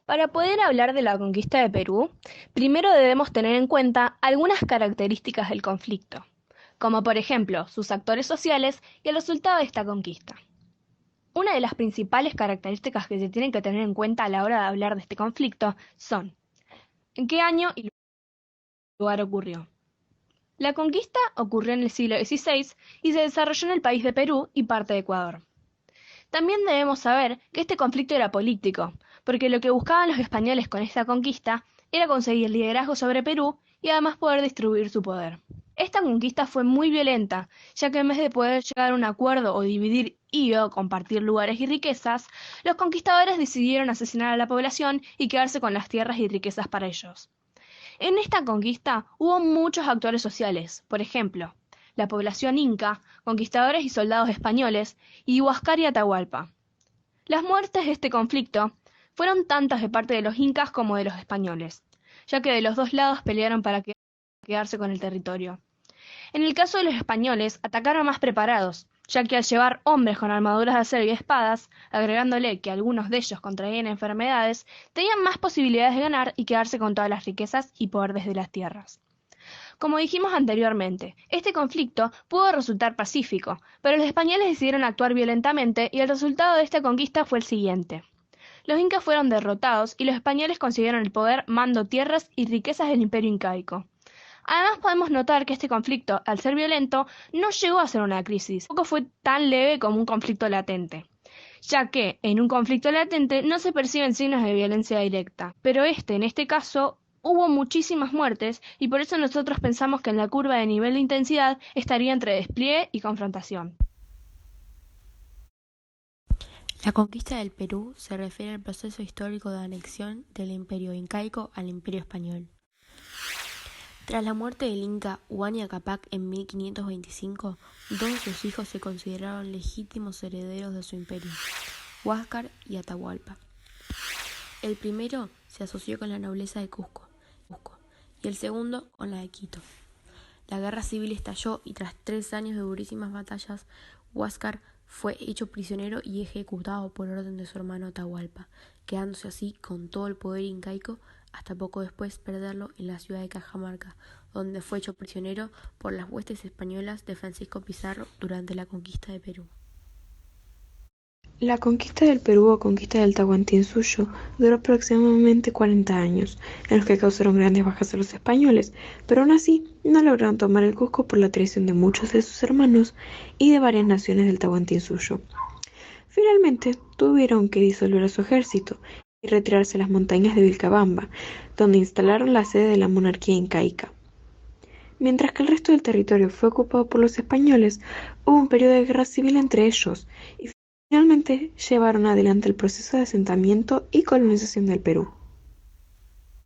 Para poder hablar de la conquista de Perú, primero debemos tener en cuenta algunas características del conflicto, como por ejemplo sus actores sociales y el resultado de esta conquista. Una de las principales características que se tienen que tener en cuenta a la hora de hablar de este conflicto son en qué año y lugar ocurrió. La conquista ocurrió en el siglo XVI y se desarrolló en el país de Perú y parte de Ecuador. También debemos saber que este conflicto era político, porque lo que buscaban los españoles con esta conquista era conseguir liderazgo sobre Perú y además poder distribuir su poder. Esta conquista fue muy violenta, ya que en vez de poder llegar a un acuerdo o dividir o compartir lugares y riquezas, los conquistadores decidieron asesinar a la población y quedarse con las tierras y riquezas para ellos. En esta conquista hubo muchos actores sociales, por ejemplo, la población inca, conquistadores y soldados españoles, y Huáscar y Atahualpa. Las muertes de este conflicto fueron tantas de parte de los incas como de los españoles, ya que de los dos lados pelearon para quedarse con el territorio. En el caso de los españoles, atacaron más preparados, ya que al llevar hombres con armaduras de acero y espadas, agregándole que algunos de ellos contraían enfermedades, tenían más posibilidades de ganar y quedarse con todas las riquezas y poder desde las tierras. Como dijimos anteriormente, este conflicto pudo resultar pacífico, pero los españoles decidieron actuar violentamente y el resultado de esta conquista fue el siguiente. Los incas fueron derrotados y los españoles consiguieron el poder, mando, tierras y riquezas del imperio incaico. Además podemos notar que este conflicto, al ser violento, no llegó a ser una crisis, tampoco fue tan leve como un conflicto latente, ya que en un conflicto latente no se perciben signos de violencia directa, pero en este caso, hubo muchísimas muertes y por eso nosotros pensamos que en la curva de nivel de intensidad estaría entre despliegue y confrontación. La conquista del Perú se refiere al proceso histórico de anexión del imperio incaico al imperio español. Tras la muerte del inca Huayna Cápac en 1525, dos de sus hijos se consideraron legítimos herederos de su imperio, Huáscar y Atahualpa. El primero se asoció con la nobleza de Cusco y el segundo con la de Quito. La guerra civil estalló y tras 3 años de durísimas batallas, Huáscar fue hecho prisionero y ejecutado por orden de su hermano Atahualpa, quedándose así con todo el poder incaico hasta poco después perderlo en la ciudad de Cajamarca, donde fue hecho prisionero por las huestes españolas de Francisco Pizarro durante la conquista de Perú. La conquista del Perú o conquista del Tahuantinsuyo duró aproximadamente 40 años, en los que causaron grandes bajas a los españoles, pero aún así no lograron tomar el Cusco por la traición de muchos de sus hermanos y de varias naciones del Tahuantinsuyo. Finalmente tuvieron que disolver a su ejército y retirarse a las montañas de Vilcabamba, donde instalaron la sede de la monarquía incaica. Mientras que el resto del territorio fue ocupado por los españoles, hubo un periodo de guerra civil entre ellos y finalmente llevaron adelante el proceso de asentamiento y colonización del Perú.